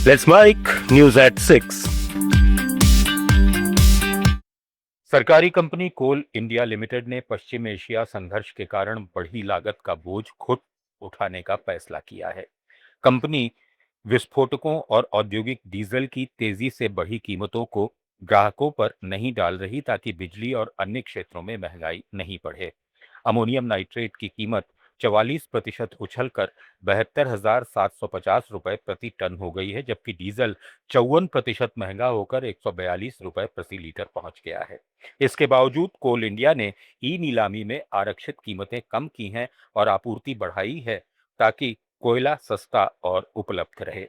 Let's mic news at 6। सरकारी company कोल India limited ने पश्चिम Asia संघर्ष के कारण बढ़ी लागत का बोझ खुद उठाने का फैसला किया है। कंपनी विस्फोटकों और औद्योगिक डीजल की तेजी से बढ़ी कीमतों को ग्राहकों पर नहीं डाल रही ताकि बिजली और अन्य क्षेत्रों में महंगाई नहीं बढ़े। अमोनियम नाइट्रेट की कीमत 44% उछलकर 72,750 रुपए प्रति टन हो गई है, जबकि डीजल 54% महंगा होकर 142 रुपए प्रति लीटर पहुंच गया है। इसके बावजूद कोल इंडिया ने ई नीलामी में आरक्षित कीमतें कम की हैं और आपूर्ति बढ़ाई है ताकि कोयला सस्ता और उपलब्ध रहे।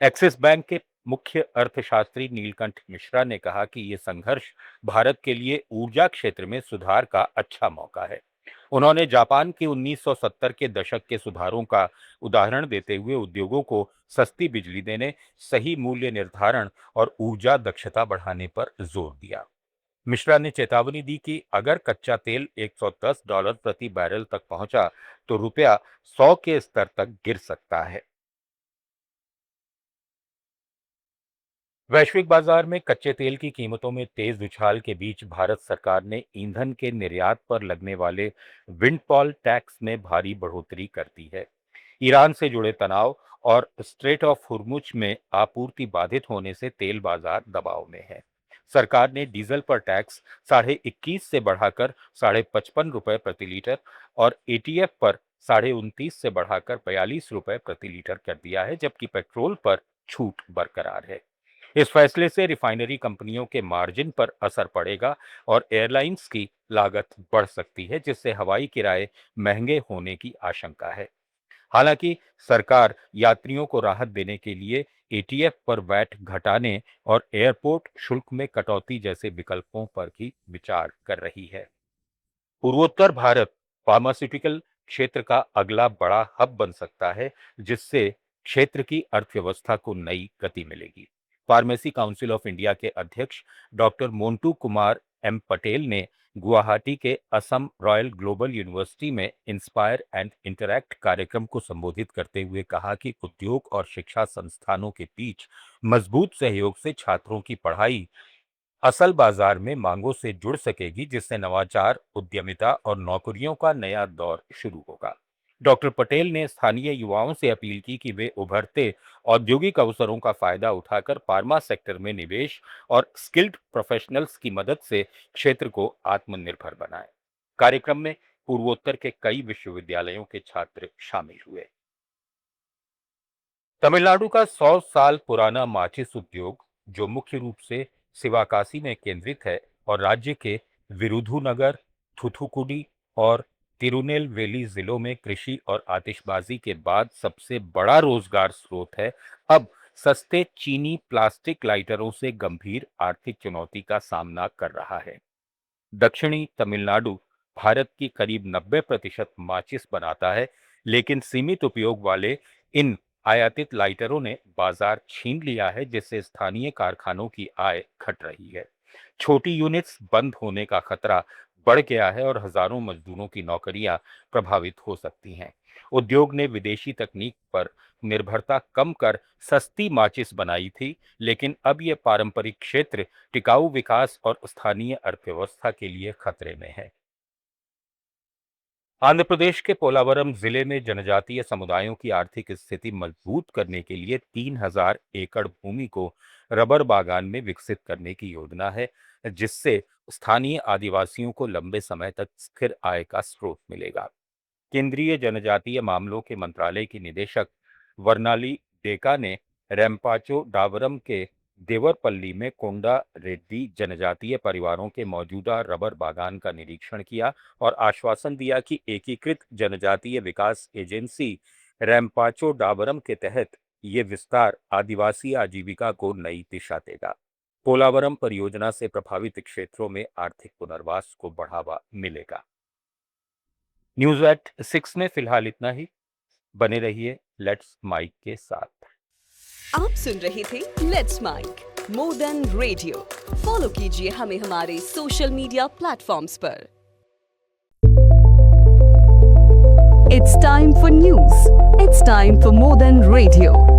एक्सिस बैंक के मुख्य अर्थशास्त्री नीलकंठ मिश्रा ने कहा कि ये संघर्ष भारत के लिए ऊर्जा क्षेत्र में सुधार का अच्छा मौका है। उन्होंने जापान के 1970 के दशक के सुधारों का उदाहरण देते हुए उद्योगों को सस्ती बिजली देने, सही मूल्य निर्धारण और ऊर्जा दक्षता बढ़ाने पर जोर दिया। मिश्रा ने चेतावनी दी कि अगर कच्चा तेल $110 प्रति बैरल तक पहुंचा तो रुपया 100 के स्तर तक गिर सकता है। वैश्विक बाजार में कच्चे तेल की कीमतों में तेज उछाल के बीच भारत सरकार ने ईंधन के निर्यात पर लगने वाले विंडफॉल टैक्स में भारी बढ़ोतरी कर दी है। ईरान से जुड़े तनाव और स्ट्रेट ऑफ हुर्मुज में आपूर्ति बाधित होने से तेल बाजार दबाव में है। सरकार ने डीजल पर टैक्स 21.5 से बढ़ाकर 55.5 रुपए प्रति लीटर और एटीएफ पर 29.5 से बढ़ाकर 42 रुपए प्रति लीटर कर दिया है, जबकि पेट्रोल पर छूट बरकरार है। इस फैसले से रिफाइनरी कंपनियों के मार्जिन पर असर पड़ेगा और एयरलाइंस की लागत बढ़ सकती है, जिससे हवाई किराए महंगे होने की आशंका है। हालांकि सरकार यात्रियों को राहत देने के लिए एटीएफ पर वैट घटाने और एयरपोर्ट शुल्क में कटौती जैसे विकल्पों पर भी विचार कर रही है। पूर्वोत्तर भारत फार्मास्यूटिकल क्षेत्र का अगला बड़ा हब बन सकता है, जिससे क्षेत्र की अर्थव्यवस्था को नई गति मिलेगी। फार्मेसी काउंसिल ऑफ इंडिया के अध्यक्ष डॉक्टर मोंटू कुमार एम पटेल ने गुवाहाटी के असम रॉयल ग्लोबल यूनिवर्सिटी में इंस्पायर एंड इंटरैक्ट कार्यक्रम को संबोधित करते हुए कहा कि उद्योग और शिक्षा संस्थानों के बीच मजबूत सहयोग से छात्रों की पढ़ाई असल बाजार में मांगों से जुड़ सकेगी, जिससे नवाचार, उद्यमिता और नौकरियों का नया दौर शुरू होगा। डॉक्टर पटेल ने स्थानीय युवाओं से अपील की कि वे उभरते औद्योगिक अवसरों का फायदा उठाकर फार्मा सेक्टर में निवेश और स्किल्ड प्रोफेशनल्स की मदद से क्षेत्र को आत्मनिर्भर बनाएं। कार्यक्रम में पूर्वोत्तर के कई विश्वविद्यालयों के छात्र शामिल हुए। तमिलनाडु का 100 साल पुराना माचिस उद्योग, जो मुख्य रूप से सिवाकासी में केंद्रित है और राज्य के विरुधुनगर, थुथुकुडी और तिरुनेलवेली जिलों में कृषि और आतिशबाजी के बाद सबसे बड़ा रोजगार स्रोत है, अब सस्ते चीनी प्लास्टिक लाइटरों से गंभीर आर्थिक चुनौती का सामना कर रहा है। दक्षिणी तमिलनाडु भारत की करीब 90% माचिस बनाता है, लेकिन सीमित उपयोग वाले इन आयातित लाइटरों ने बाजार छीन लिया है, जिससे स्थानीय कारखानों की आय घट रही है। छोटी यूनिट्स बंद होने का खतरा बढ़ गया है और हजारों मजदूरों की नौकरियां प्रभावित हो सकती हैं। उद्योग ने विदेशी तकनीक पर निर्भरता कम कर सस्ती माचिस बनाई थी, लेकिन अब यह पारंपरिक क्षेत्र टिकाऊ विकास और स्थानीय अर्थव्यवस्था के लिए खतरे में है। आंध्र प्रदेश के पोलावरम जिले में जनजातीय समुदायों की आर्थिक स्थिति मजबूत करने के लिए 3,000 एकड़ भूमि को रबर बागान में विकसित करने की योजना है, जिससे स्थानीय आदिवासियों को लंबे समय तक स्थिर आय का स्रोत मिलेगा। केंद्रीय जनजातीय मामलों के मंत्रालय की निदेशक वर्नाली डेका ने रैम्पाचो डावरम के देवरपल्ली में कोंडा रेड्डी जनजातीय परिवारों के मौजूदा रबर बागान का निरीक्षण किया और आश्वासन दिया कि एकीकृत जनजातीय विकास एजेंसी रैम्पाचो डावरम के तहत ये विस्तार आदिवासी आजीविका को नई दिशा देगा। पोलावरम परियोजना से प्रभावित क्षेत्रों में आर्थिक पुनर्वास को बढ़ावा मिलेगा। न्यूज एट 6 में फिलहाल इतना ही। बने रहिए लेट्स माइक के साथ। आप सुन रहे थे let's make more than radio. Follow कीजिए हमें हमारे सोशल मीडिया प्लेटफॉर्म्स पर। It's time for news. It's time for more than radio.